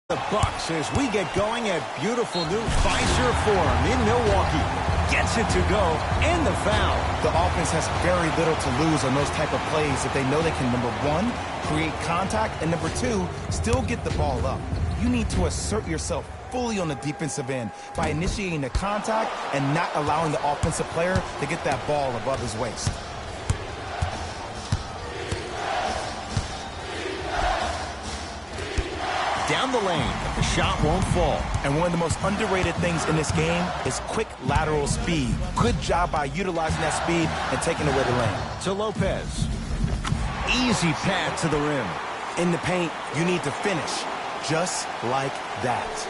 The Bucks as we get going at beautiful new Fiserv Forum in Milwaukee. Gets it to go, and the foul. The offense has very little to lose on those type of plays if they know they can, number one, create contact, and number two, still get the ball up. You need to assert yourself fully on the defensive end by initiating the contact and not allowing the offensive player to get that ball above his waist. Down the lane, the shot won't fall. And one of the most underrated things in this game is quick lateral speed. Good job by utilizing that speed and taking away the lane. To Lopez. Easy path to the rim. In the paint, you need to finish just like that.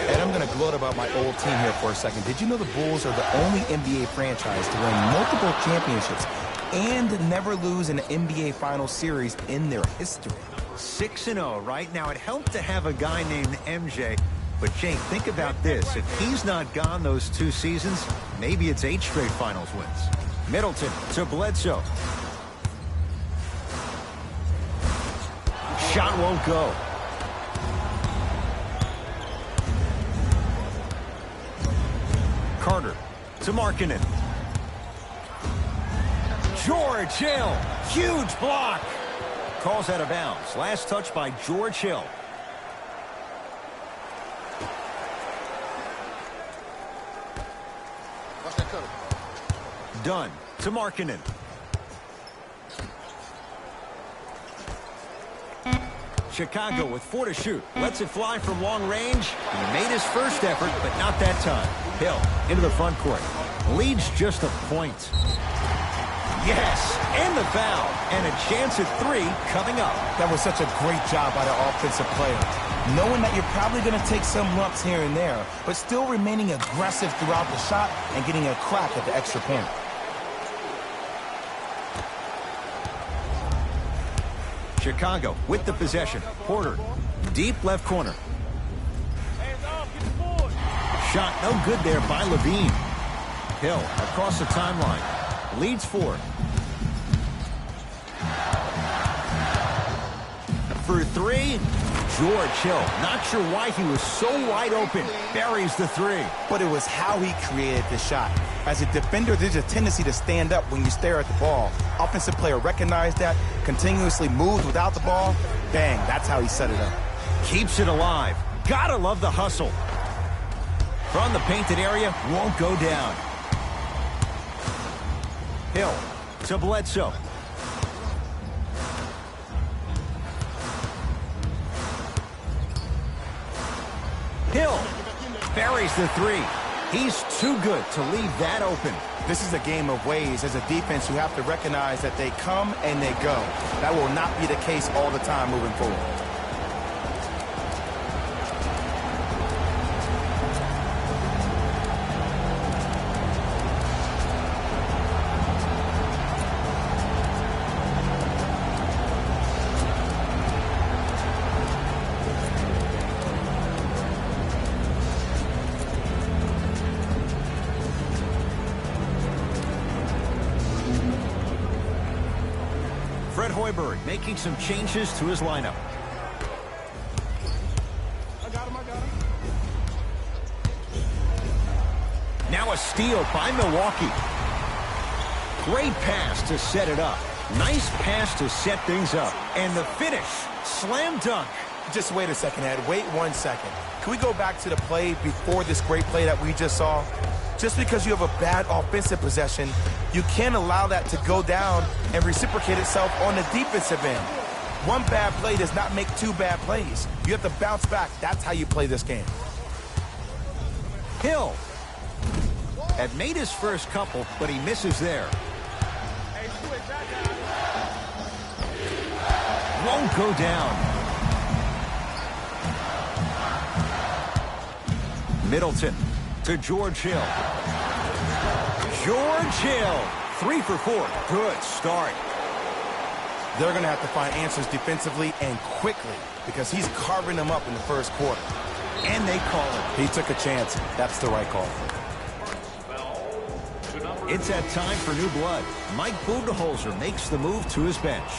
And I'm going to gloat about my old team here for a second. Did you know the Bulls are the only NBA franchise to win multiple championships and never lose an NBA Finals series in their history? 6-0 right now. It helped to have a guy named MJ. But, Jake, think about this. If he's not gone those 2 seasons, maybe it's 8 straight Finals wins. Middleton to Bledsoe. Shot won't go. Carter to Markkanen. George Hill. Huge block. Calls out of bounds. Last touch by George Hill. Dunn to Markkanen. Chicago with 4 to shoot. Lets it fly from long range. He made his first effort, but not that time. Hill into the front court. Leads just a point. Yes, and the foul. And a chance at 3 coming up. That was such a great job by the offensive player. Knowing that you're probably going to take some lumps here and there, but still remaining aggressive throughout the shot and getting a crack at the extra point. Chicago with the possession. Porter, deep left corner. Shot no good there by Levine. Hill across the timeline. Leads 4. For 3, George Hill. Not sure why he was so wide open. Buries the 3. But it was how he created the shot. As a defender, there's a tendency to stand up when you stare at the ball. Offensive player recognized that, continuously moved without the ball. Bang, that's how he set it up. Keeps it alive. Gotta love the hustle. From the painted area, won't go down. Hill to Bledsoe. Hill buries the 3. He's too good to leave that open. This is a game of ways. As a defense, you have to recognize that they come and they go. That will not be the case all the time moving forward. Fred Hoiberg making some changes to his lineup. I got him. Now a steal by Milwaukee. Great pass to set it up. Nice pass to set things up. And the finish, slam dunk. Just wait a second, Ed. Wait 1 second. Can we go back to the play before this great play that we just saw? Just because you have a bad offensive possession, you can't allow that to go down and reciprocate itself on the defensive end. One bad play does not make 2 bad plays. You have to bounce back. That's how you play this game. Hill had made his first couple, but he misses there. Won't go down. Middleton to George Hill. George Hill, 3 for 4. Good start. They're going to have to find answers defensively and quickly because he's carving them up in the first quarter. And they call it. He took a chance. That's the right call. It's that time for new blood. Mike Budenholzer makes the move to his bench.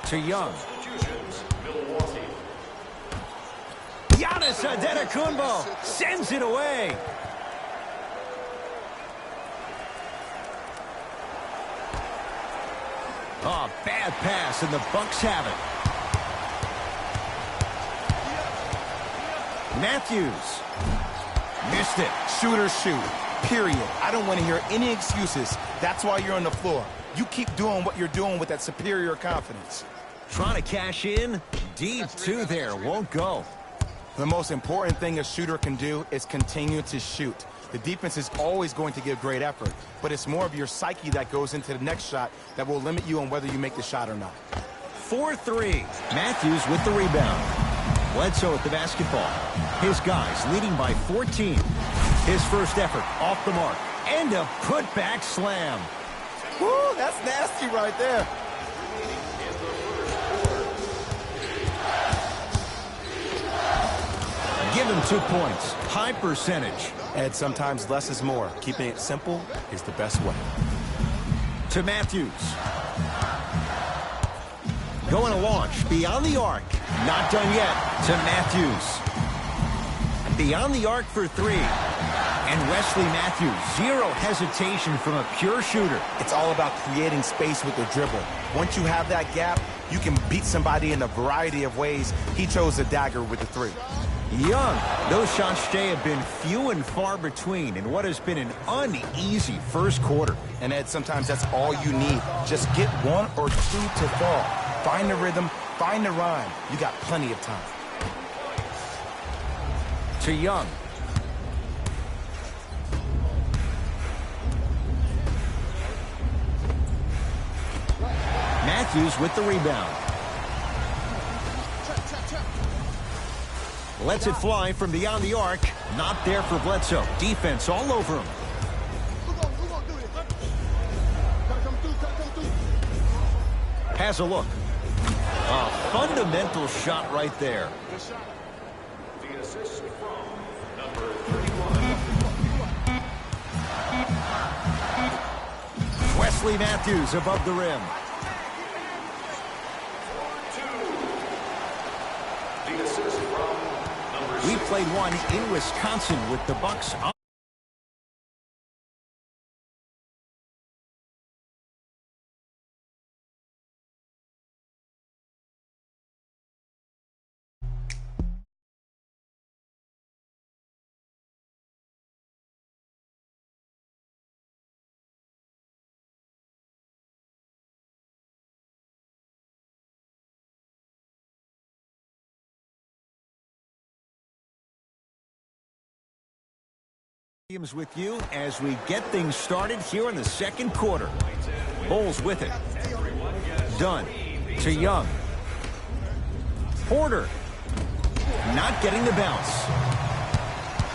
To Young. Giannis Antetokounmpo sends it away. Oh, bad pass, and the Bucks have it. Matthews. Missed it. Shooters shoot. Period. I don't want to hear any excuses. That's why you're on the floor. You keep doing what you're doing with that superior confidence. Trying to cash in. Deep two there. Won't go. The most important thing a shooter can do is continue to shoot. The defense is always going to give great effort, but it's more of your psyche that goes into the next shot that will limit you on whether you make the shot or not. 4-3. Matthews with the rebound. Bledsoe with the basketball. His guys leading by 14. His first effort off the mark. And a putback slam. Woo, that's nasty right there. Give him 2 points. High percentage. Ed, sometimes less is more. Keeping it simple is the best way. To Matthews. Going to launch. Beyond the arc. Not done yet. To Matthews. Beyond the arc for 3. And Wesley Matthews, zero hesitation from a pure shooter. It's all about creating space with the dribble. Once you have that gap, you can beat somebody in a variety of ways. He chose the dagger with the 3. Young. Those shots today have been few and far between in what has been an uneasy first quarter. And Ed, sometimes that's all you need. Just get 1 or 2 to fall. Find the rhythm, find the rhyme. You got plenty of time. To Young. Matthews with the rebound. Lets it fly from beyond the arc. Not there for Bledsoe. Defense all over him. Has a look. A fundamental shot right there. The assist from number 31. Wesley Matthews above the rim. The assist from number We played one in Wisconsin with the Bucks. With you as we get things started here in the second quarter. Bulls with it. Dunn to Young. Porter not getting the bounce.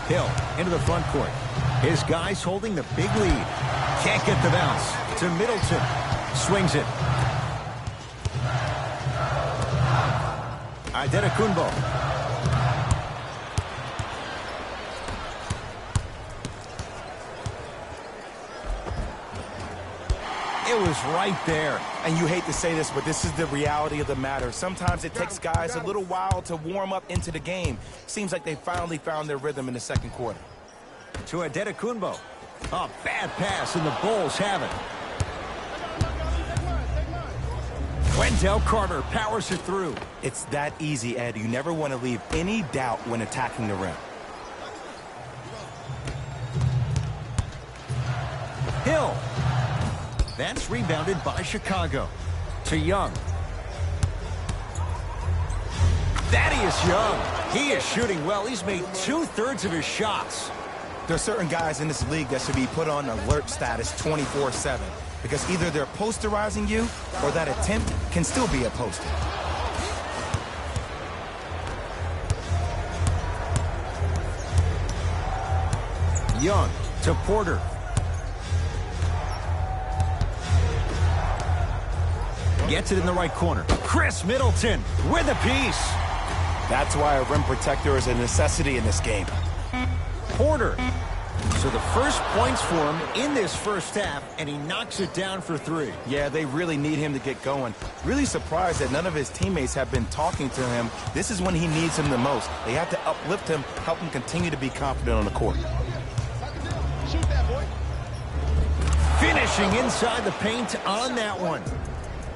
Hill into the front court. His guys holding the big lead. Can't get the bounce. To Middleton. Swings it. Antetokounmpo. It was right there. And you hate to say this, but this is the reality of the matter. Sometimes it takes guys a little while to warm up into the game. Seems like they finally found their rhythm in the second quarter. To Antetokounmpo. A bad pass, and the Bulls have it. Wendell Carter powers it through. It's that easy, Ed. You never want to leave any doubt when attacking the rim. Hill. That's rebounded by Chicago. To Young. Thaddeus Young. He is shooting well. He's made 2/3 of his shots. There are certain guys in this league that should be put on alert status 24/7 because either they're posterizing you or that attempt can still be a poster. Young to Porter. Gets it in the right corner. Chris Middleton with a piece. That's why a rim protector is a necessity in this game. Porter So the first points for him in this first half, and he knocks it down for 3. Yeah, they really need him to get going. Really surprised that none of his teammates have been talking to him. This is when he needs him the most. They have to uplift him, help him continue to be confident on the court. Shoot that, boy. Finishing inside the paint on that one.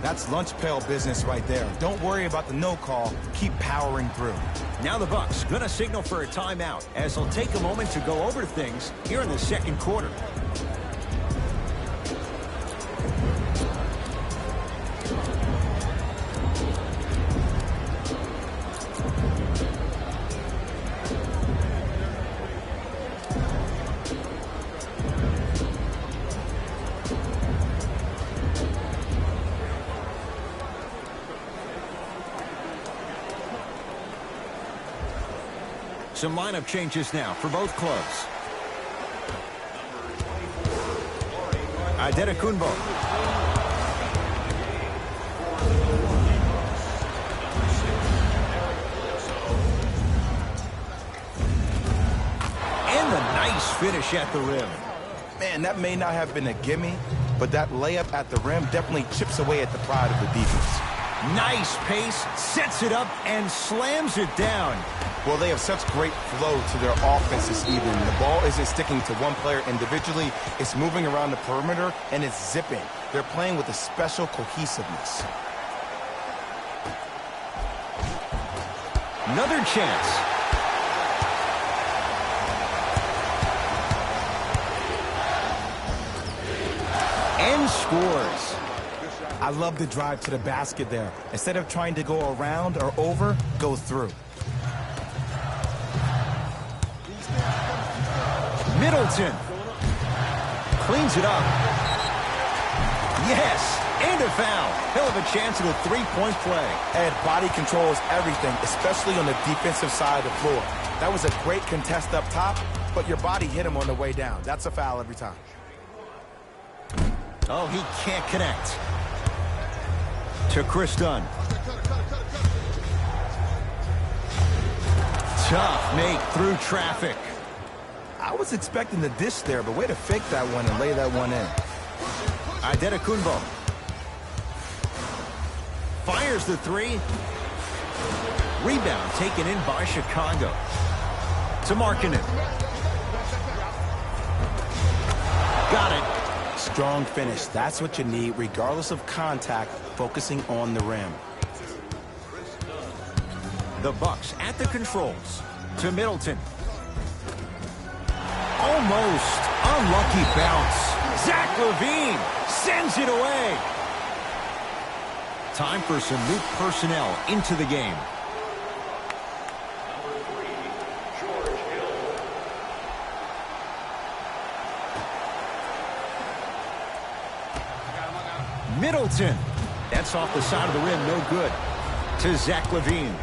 That's lunch pail business right there. Don't worry about the no call. Keep powering through. Now the Bucks gonna signal for a timeout as they'll take a moment to go over things here in the second quarter. Some lineup changes now for both clubs. Antetokounmpo. And the nice finish at the rim. Man, that may not have been a gimme, but that layup at the rim definitely chips away at the pride of the defense. Nice pace, sets it up, and slams it down. Well, they have such great flow to their offense this evening. The ball isn't sticking to one player individually. It's moving around the perimeter, and it's zipping. They're playing with a special cohesiveness. Another chance. And scores. I love the drive to the basket there. Instead of trying to go around or over, go through. Middleton cleans it up. Yes, and a foul. He'll have a chance at a three-point play. Ed, body control is everything, especially on the defensive side of the floor. That was a great contest up top, but your body hit him on the way down. That's a foul every time. Oh, he can't connect. To Chris Dunn. Tough make through traffic. I was expecting the dish there, but way to fake that one and lay that one in. Antetokounmpo fires the three. Rebound taken in by Chicago. To Markkanen. Got it. Strong finish. That's what you need, regardless of contact, focusing on the rim. The Bucks at the controls. To Middleton. Almost unlucky bounce. Zach LaVine sends it away. Time for some new personnel into the game. Middleton. That's off the side of the rim, no good. To Zach LaVine.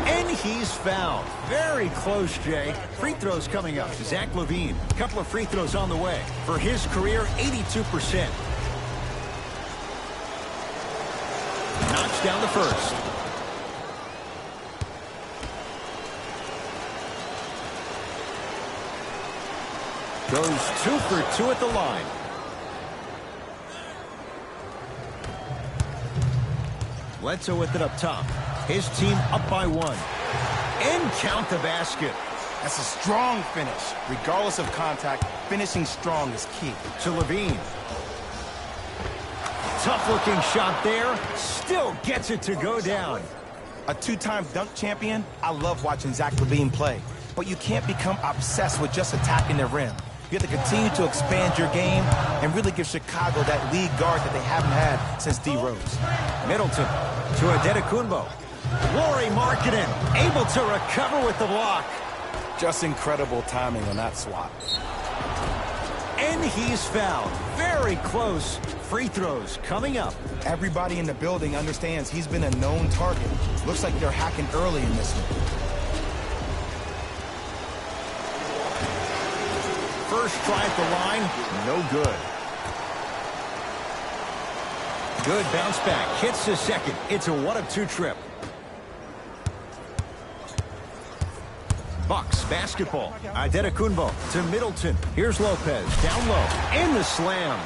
And he's fouled. Very close, Jay. Free throws coming up. Zach LaVine. A couple of free throws on the way. For his career, 82%. Knocks down the first. Goes 2 for 2 at the line. Bledsoe with it up top. His team up by 1. And count the basket. That's a strong finish. Regardless of contact, finishing strong is key. To LaVine. Tough-looking shot there. Still gets it to go down. A two-time dunk champion, I love watching Zach LaVine play. But you can't become obsessed with just attacking the rim. You have to continue to expand your game and really give Chicago that lead guard that they haven't had since D. Rose. Middleton to Antetokounmpo. Lauri Markkanen able to recover with the block. Just incredible timing on that swat. And he's fouled. Very close. Free throws coming up. Everybody in the building understands he's been a known target. Looks like they're hacking early in this one. First try at the line, no good. Good bounce back, hits the second. It's a 1 of 2 trip. Bucks basketball. Antetokounmpo to Middleton. Here's Lopez down low. And the slam.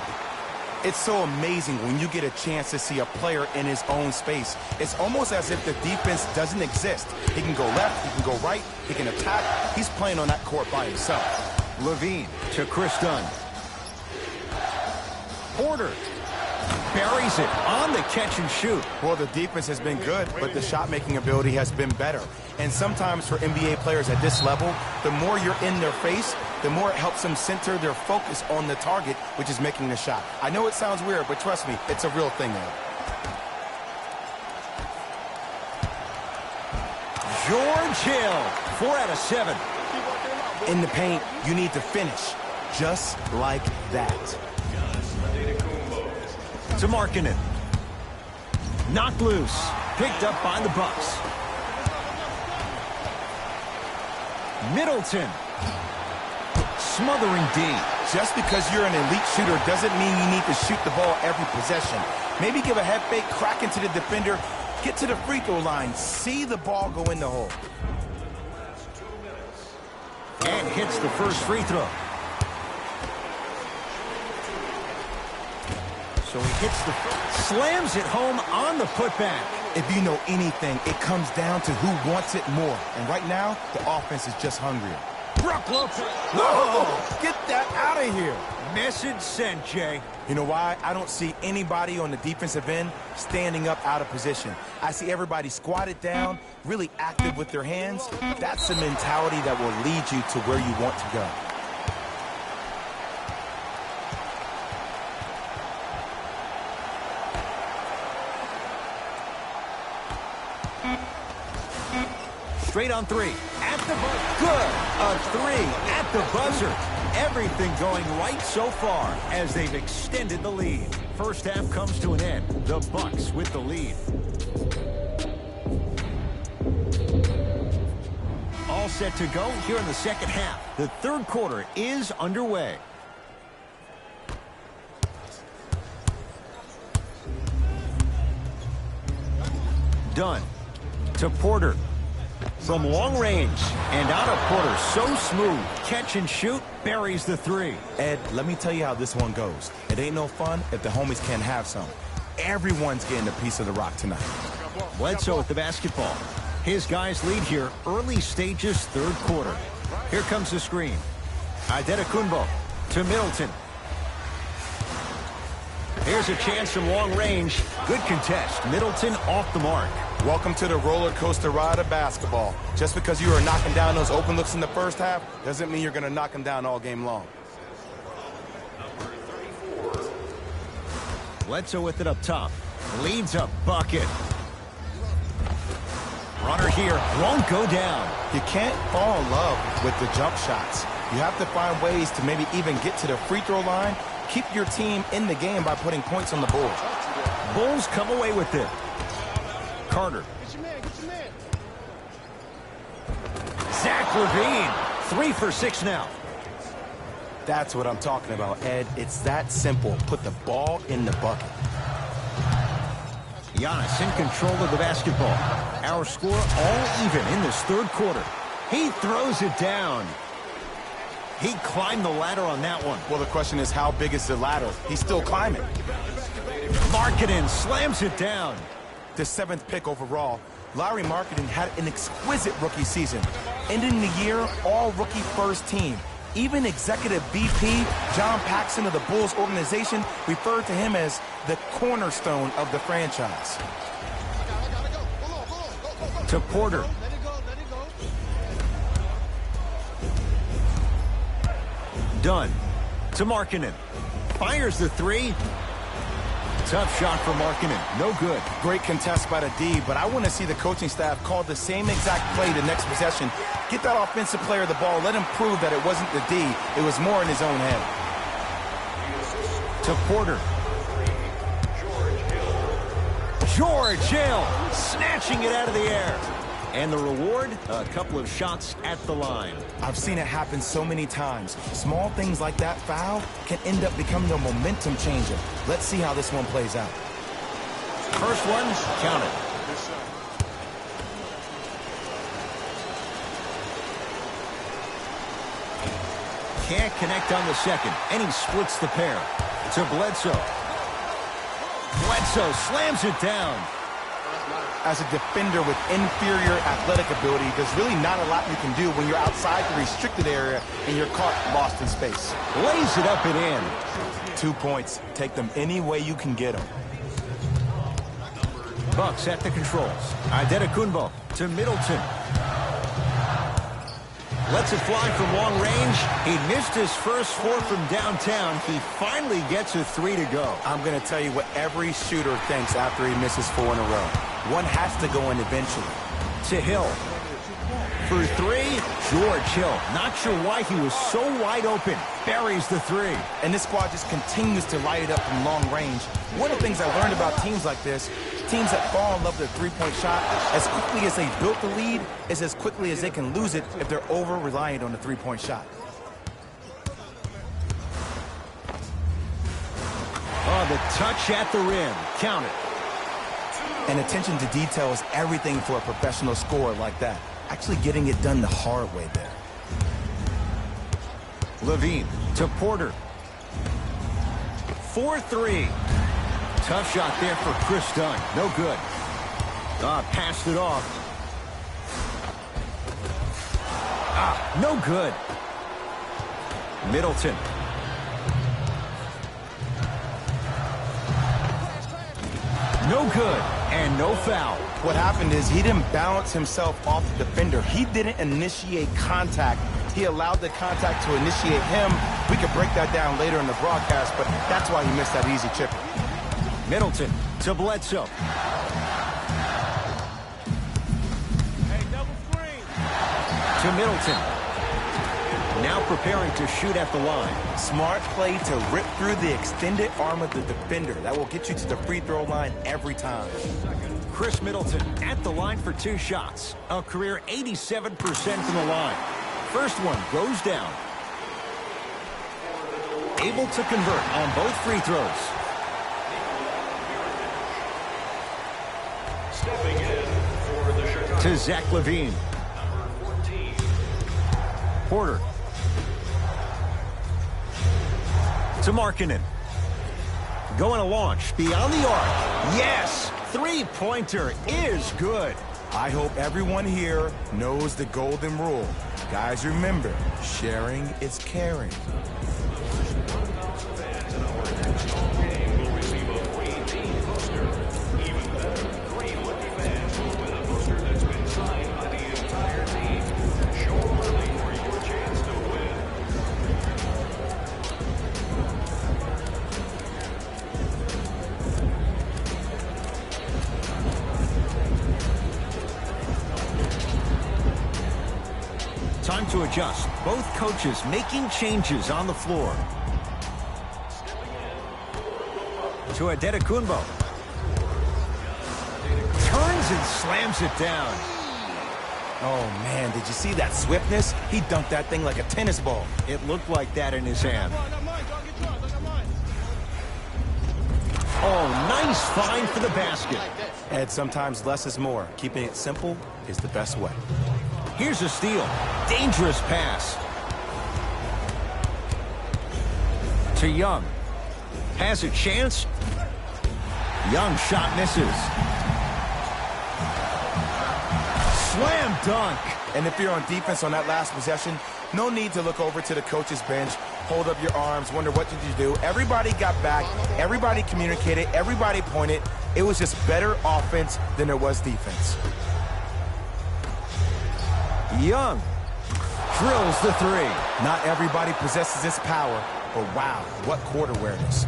It's so amazing when you get a chance to see a player in his own space. It's almost as if the defense doesn't exist. He can go left, he can go right, he can attack. He's playing on that court by himself. Levine to Chris Dunn. Porter buries it on the catch and shoot. Well, the defense has been good, but the shot-making ability has been better. And sometimes for NBA players at this level, the more you're in their face, the more it helps them center their focus on the target, which is making the shot. I know it sounds weird, but trust me, it's a real thing now. George Hill, 4 out of 7. In the paint, you need to finish just like that. To Markkanen. Knocked loose. Picked up by the Bucks. Middleton. Smothering D. Just because you're an elite shooter doesn't mean you need to shoot the ball every possession. Maybe give a head fake, crack into the defender, get to the free throw line, see the ball go in the hole. And hits the first free throw. So he hits slams it home on the putback. If you know anything, it comes down to who wants it more. And right now, the offense is just hungrier. Brook Lopez. Whoa! Get that out of here. Message sent, Jay. You know why? I don't see anybody on the defensive end standing up out of position. I see everybody squatted down, really active with their hands. That's the mentality that will lead you to where you want to go. Straight on three. At the buzzer. Good. A three at the buzzer. Everything going right so far as they've extended the lead. First half comes to an end. The Bucks with the lead. All set to go here in the second half. The third quarter is underway. Dunn to Porter. From long range, and out of Porter, so smooth. Catch and shoot, buries the three. Ed, let me tell you how this one goes. It ain't no fun if the homies can't have some. Everyone's getting a piece of the rock tonight. Bledsoe with the basketball. His guys lead here, early stages, third quarter. Here comes the screen. Antetokounmpo to Middleton. Here's a chance from long range. Good contest. Middleton off the mark. Welcome to the roller coaster ride of basketball. Just because you are knocking down those open looks in the first half doesn't mean you're going to knock them down all game long. Bledsoe with it up top. Leads a bucket. Runner here won't go down. You can't fall in love with the jump shots. You have to find ways to maybe even get to the free throw line. Keep your team in the game by putting points on the board. Bulls come away with it. Carter. Get your man, get your man. Zach LaVine. 3 for 6 now. That's what I'm talking about, Ed. It's that simple. Put the ball in the bucket. Giannis in control of the basketball. Our score all even in this third quarter. He throws it down. He climbed the ladder on that one. Well, the question is, how big is the ladder? He's still climbing. Markkanen slams it down. The 7th pick overall, Lauri Markkanen had an exquisite rookie season. Ending the year, all-rookie first team. Even executive VP John Paxson of the Bulls organization referred to him as the cornerstone of the franchise. To Porter. Dunn to Markkanen. Fires the three. Tough shot for Markkanen. No good. Great contest by the D, but I want to see the coaching staff call the same exact play the next possession. Get that offensive player the ball. Let him prove that it wasn't the D. It was more in his own head. To Porter. George Hill snatching it out of the air. And the reward, a couple of shots at the line. I've seen it happen so many times. Small things like that foul can end up becoming a momentum changer. Let's see how this one plays out. First one, count it. can't connect on the second, and he splits the pair. To Bledsoe. Bledsoe slams it down. As a defender with inferior athletic ability, there's really not a lot you can do when you're outside the restricted area and you're caught lost in space. Lays it up and in. 2 points. Take them any way you can get them. Bucks at the controls. Antetokounmpo to Middleton. Lets it fly from long range. He missed his first 4 from downtown. He finally gets a 3 to go. I'm going to tell you what every shooter thinks after he misses 4 in a row. One has to go in eventually. To Hill. For 3, George Hill. Not sure why he was so wide open. Buries the 3. And this squad just continues to light it up from long range. One of the things I learned about teams like this, teams that fall in love with their three-point shot, as quickly as they built the lead, is as quickly as they can lose it if they're over-reliant on the three-point shot. Oh, the touch at the rim. Count it. And attention to detail is everything for a professional scorer like that. Actually getting it done the hard way there. Levine to Porter. 4-3. Tough shot there for Chris Dunn. No good. Passed it off. No good. Middleton. No good. And no foul. What happened is he didn't balance himself off the defender. He didn't initiate contact. He allowed the contact to initiate him. We could break that down later in the broadcast, but that's why he missed that easy chipper. Middleton to Bledsoe. Hey, double screen. To Middleton. Now preparing to shoot at the line. Smart play to rip through the extended arm of the defender. That will get you to the free throw line every time. Chris Middleton at the line for 2 shots. A career 87% from the line. First one goes down. Able to convert on both free throws. Stepping in for the Chicago. To Zach LaVine. Number 14. Porter. To Markkanen. Going to launch beyond the arc. Yes! 3-pointer is good. I hope everyone here knows the golden rule. Guys, remember, sharing is caring. Fans in our next home game will receive a free team poster. Even better, 3 lucky fans will win a poster that's been signed by the entire team. Show up early for your chance to win. Time to adjust. Both coaches making changes on the floor. To Antetokounmpo. Turns and slams it down. Oh, man, did you see that swiftness? He dunked that thing like a tennis ball. It looked like that in his hand. I got mine, dog. Get yours. I got mine. Oh, nice find for the basket. Ed, sometimes less is more. Keeping it simple is the best way. Here's a steal. Dangerous pass. To Young. Has a chance. Young shot misses. Slam dunk. And if you're on defense on that last possession, no need to look over to the coach's bench, hold up your arms, wonder what did you do. Everybody got back. Everybody communicated. Everybody pointed. It was just better offense than there was defense. Young drills the 3. Not everybody possesses this power, but wow, what court awareness.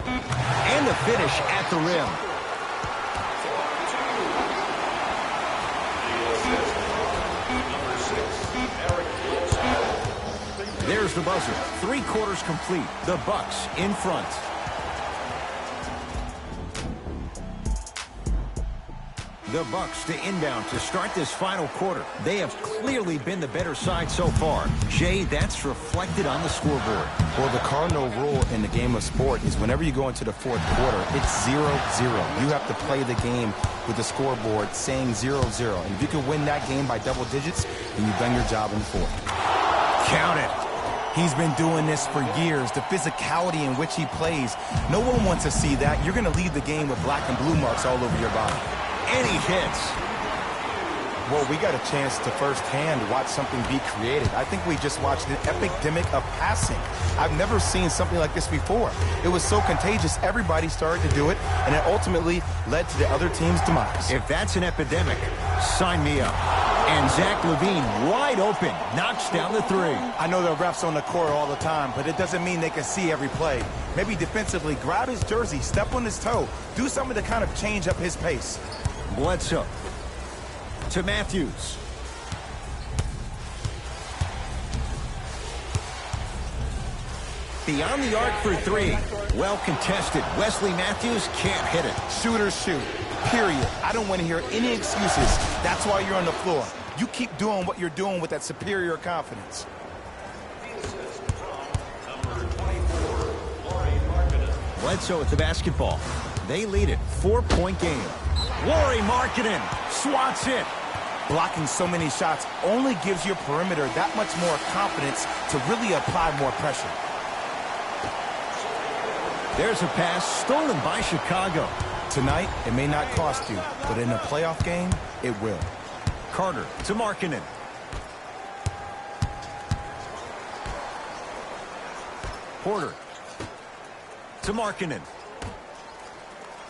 And the finish at the rim. There's the buzzer. 3 quarters complete. The Bucks in front. The Bucks to inbound to start this final quarter. They have clearly been the better side so far. Jay, that's reflected on the scoreboard. Well, the cardinal rule in the game of sport is whenever you go into the fourth quarter, it's 0-0. You have to play the game with the scoreboard saying 0-0. And if you can win that game by double digits, then you've done your job in the fourth. Count it. He's been doing this for years. The physicality in which he plays, no one wants to see that. You're going to leave the game with black and blue marks all over your body. And he hits. Well, we got a chance to firsthand watch something be created. I think we just watched an epidemic of passing. I've never seen something like this before. It was so contagious, everybody started to do it, and it ultimately led to the other team's demise. If that's an epidemic, sign me up. And Zach LaVine, wide open, knocks down the three. I know there are refs on the court all the time, but it doesn't mean they can see every play. Maybe defensively, grab his jersey, step on his toe, do something to kind of change up his pace. Bledsoe to Matthews. Beyond the arc for three. Well contested. Wesley Matthews can't hit it. Shooters shoot, period. I don't want to hear any excuses. That's why you're on the floor. You keep doing what you're doing with that superior confidence. Bledsoe with the basketball. They lead it. 4-point game. Lauri Markkanen swats it. Blocking so many shots only gives your perimeter that much more confidence to really apply more pressure. There's a pass stolen by Chicago. Tonight, it may not cost you, but in a playoff game, it will. Carter to Markkanen. Porter to Markkanen.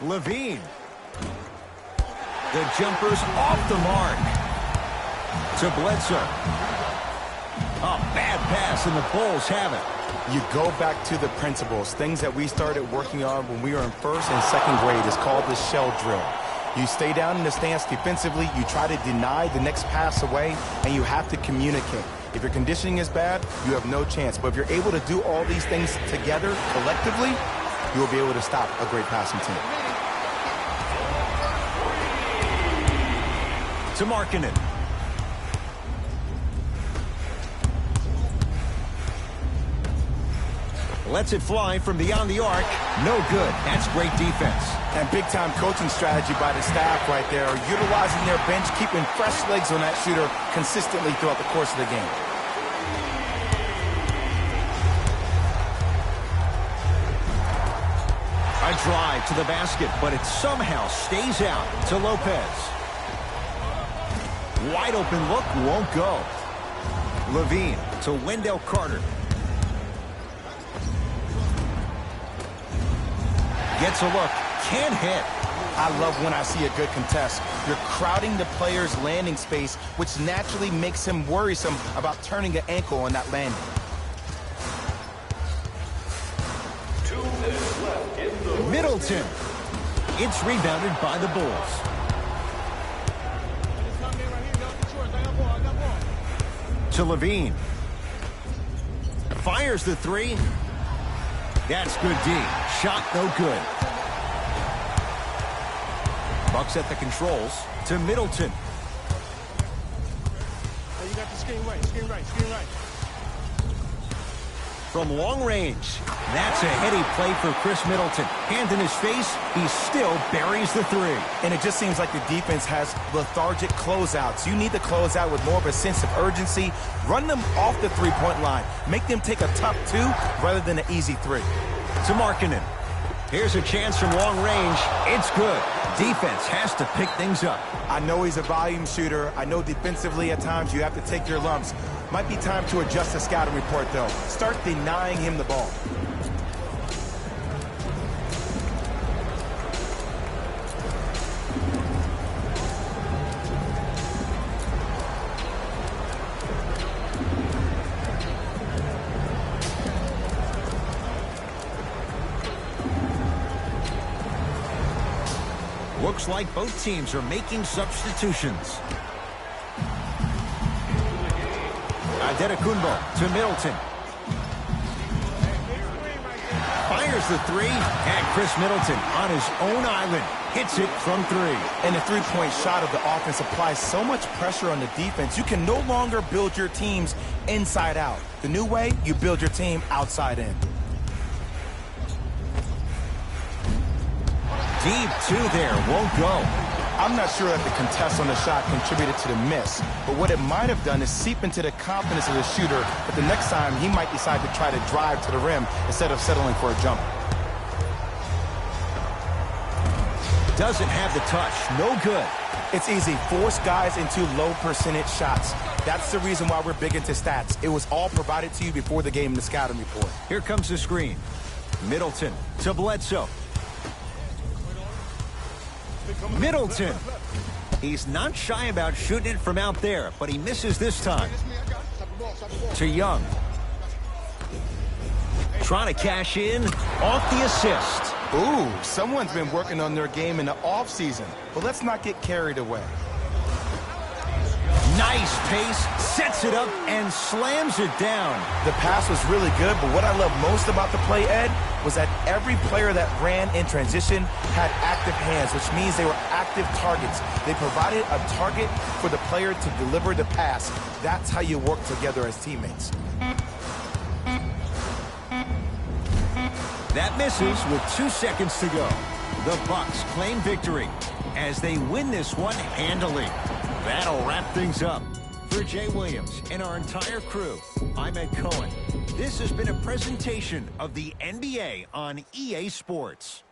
LaVine. The jumper's off the mark. To Bledsoe. A bad pass, and the Bulls have it. You go back to the principles, things that we started working on when we were in first and second grade. It's called the shell drill. You stay down in the stance defensively, you try to deny the next pass away, and you have to communicate. If your conditioning is bad, you have no chance. But if you're able to do all these things together, collectively, you will be able to stop a great passing team. To Markkanen. Lets it fly from beyond the arc. No good. That's great defense. And big-time coaching strategy by the staff right there, utilizing their bench, keeping fresh legs on that shooter consistently throughout the course of the game. A drive to the basket, but it somehow stays out to Lopez. Wide open look, won't go. LaVine to Wendell Carter. Gets a look, can't hit. I love when I see a good contest. You're crowding the player's landing space, which naturally makes him worrisome about turning an ankle on that landing. 2 minutes left in the... Middleton. It's rebounded by the Bulls. To LaVine. Fires the three. That's good D. Shot no good. Bucks at the controls to Middleton. Oh, you got the screen right, screen right, screen right. From long range. That's a heady play for Chris Middleton. Hand in his face, he still buries the three. And it just seems like the defense has lethargic closeouts. You need to close out with more of a sense of urgency. Run them off the three-point line. Make them take a tough two rather than an easy three. To Markkanen. Here's a chance from long range. It's good. Defense has to pick things up. I know he's a volume shooter. I know defensively at times you have to take your lumps. Might be time to adjust the scouting report, though. Start denying him the ball. Looks like both teams are making substitutions. Adetokunbo to Middleton. Fires There's the three, and Chris Middleton on his own island hits it from three. And the three-point shot of the offense applies so much pressure on the defense, you can no longer build your teams inside out. The new way, you build your team outside in. Deep two there, won't go. I'm not sure that the contest on the shot contributed to the miss, but what it might have done is seep into the confidence of the shooter, but the next time he might decide to try to drive to the rim instead of settling for a jump. Doesn't have the touch, no good. It's easy. Force guys into low percentage shots. That's the reason why we're big into stats. It was all provided to you before the game in the scouting report. Here comes the screen. Middleton to Bledsoe. Middleton. He's not shy about shooting it from out there, but he misses this time. To Young. Trying to cash in off the assist. Ooh, someone's been working on their game in the offseason. But let's not get carried away. Nice pace, sets it up, and slams it down. The pass was really good, but what I love most about the play, Ed, was that every player that ran in transition had active hands, which means they were active targets. They provided a target for the player to deliver the pass. That's how you work together as teammates. That misses with 2 seconds to go. The Bucks claim victory as they win this one handily. That'll wrap things up. For Jay Williams and our entire crew, I'm Ed Cohen. This has been a presentation of the NBA on EA Sports.